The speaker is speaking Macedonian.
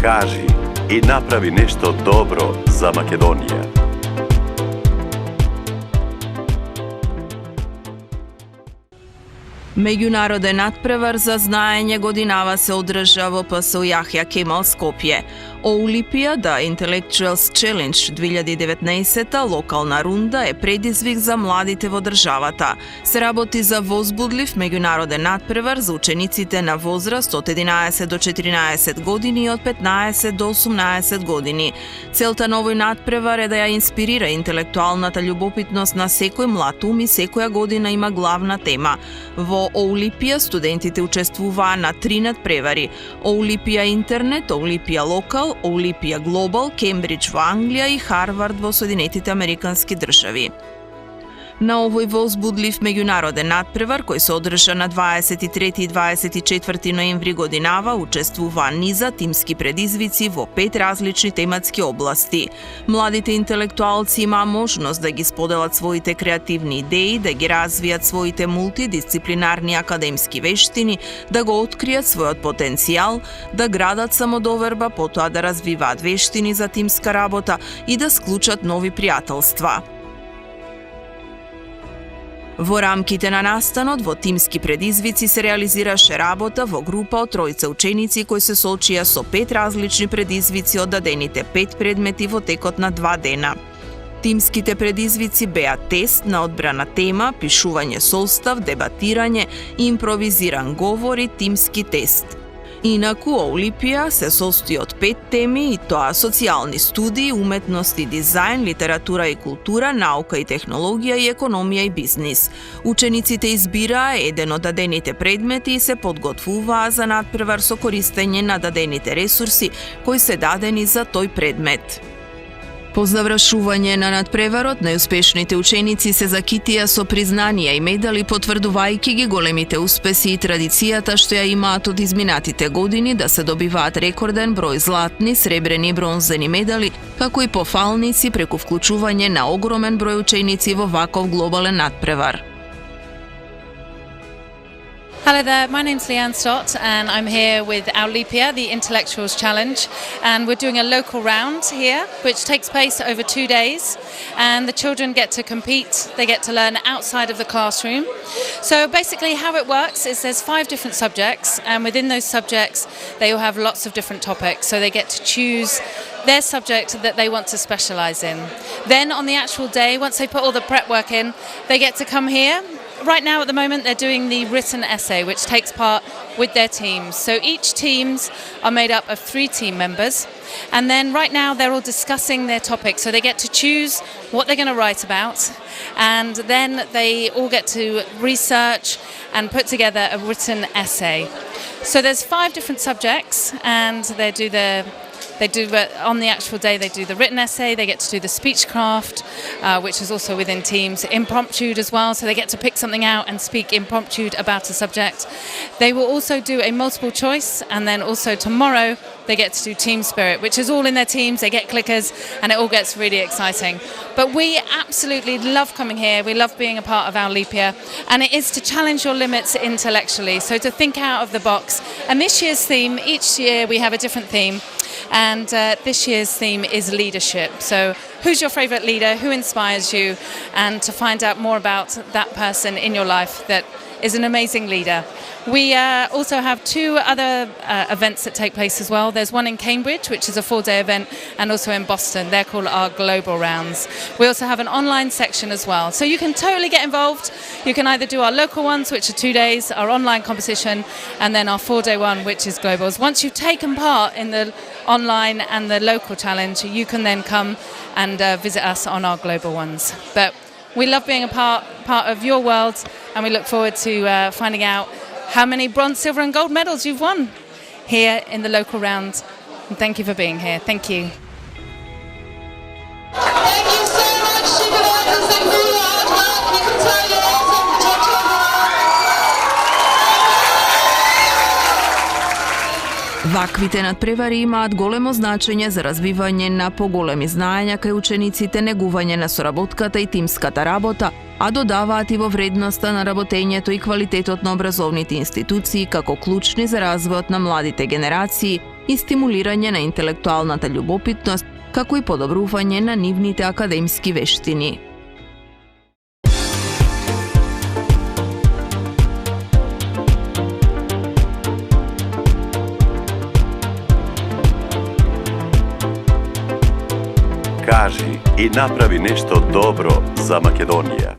кажи и направи нешто добро за Македонија. Меѓународен надпревар за знаење годинава се одржа во ПСУ Јахја Кемал Скопје. Олимпијада Intellectuals Challenge 2019 локална рунда е предизвик за младите во државата. Се работи за возбудлив меѓународен надпревар за учениците на возраст од 11 до 14 години и од 15 до 18 години. Целта на овој надпревар е да ја инспирира интелектуалната љубопитност на секој млад ум и секоја година има главна тема. Во Олимпија студентите учествуваа на 3 надпревари: Олимпија Интернет, Олимпија Локал, Олимпија Глобал, Кембридж во Англија и Харвард во Соединетите Американски држави. На овој возбудлив меѓународен надпревар, кој се одржа на 23 и 24 ноември годинава, учествуваа низа тимски предизвици во 5 различни тематски области. Младите интелектуалци имаа можност да ги споделат своите креативни идеи, да ги развијат своите мултидисциплинарни академски вештини, да го откријат својот потенцијал, да градат самодоверба, потоа да развиваат вештини за тимска работа и да склучат нови пријателства. Во рамките на настанот во тимски предизвици се реализираше работа во група од тројца ученици кои се соочија со 5 различни предизвици од дадените 5 предмети во текот на 2 дена. Тимските предизвици беа тест на одбрана тема, пишување состав, дебатирање, импровизиран говор и тимски тест. Инаку, Олимпија се состои од 5 теми, и тоа социјални студии, уметности, дизајн, литература и култура, наука и технологија и економија и бизнис. Учениците избираа еден од дадените предмети и се подготвуваа за надпревар со користење на дадените ресурси кои се дадени за тој предмет. По завршување на надпреварот, најуспешните ученици се закитија со признанија и медали, потврдувајќи ги големите успеси и традицијата што ја имаат од изминатите години да се добиваат рекорден број златни, сребрени и бронзени медали, како и пофалници преку вклучување на огромен број ученици во ваков глобален надпревар. Hello there, my name's Leanne Stott and I'm here with Olympiä, the Intellectuals Challenge, and we're doing a local round here which takes place over 2 days, and the children get to compete, they get to learn outside of the classroom. So basically how it works is there's 5 different subjects, and within those subjects they all have lots of different topics, so they get to choose their subject that they want to specialise in. Then on the actual day, once they put all the prep work in, they get to come here. Right now at the moment they're doing the written essay which takes part with their teams. So each teams are made up of 3 team members, and then right now they're all discussing their topic, so they get to choose what they're going to write about, and then they all get to research and put together a written essay. So there's 5 different subjects, and on the actual day they do the written essay, they get to do the speechcraft, which is also within teams, impromptu as well, so they get to pick something out and speak impromptu about a subject. They will also do a multiple choice, and then also tomorrow they get to do team spirit, which is all in their teams, they get clickers, and it all gets really exciting. But we absolutely love coming here, we love being a part of Olympiä, and it is to challenge your limits intellectually, so to think out of the box. And this year's theme, each year we have a different theme, and this year's theme is leadership. So who's your favourite leader, who inspires you, and to find out more about that person in your life that is an amazing leader. We also have 2 other events that take place as well. There's one in Cambridge, which is a 4-day event, and also in Boston. They're called our Global Rounds. We also have an online section as well. So you can totally get involved. You can either do our local ones, which are 2 days, our online competition, and then our 4-day one, which is Globals. Once you've taken part in the online and the local challenge, you can then come and visit us on our global ones. But we love being a part of your world, and we look forward to finding out how many bronze, silver and gold medals you've won here in the local round. And thank you for being here. Thank you. Thank you so much, supervisors. Thank you for your hard work. You can tell you're awesome. Ваквите надпревари имаат големо значење за развивање на поголеми знаења кај учениците, негување на соработката и тимската работа, а додаваат и во вредноста на работењето и квалитетот на образовните институции како клучни за развојот на младите генерации и стимулирање на интелектуалната љубопитност, како и подобрување на нивните академски вештини. Кажи и направи нешто добро за Македонија.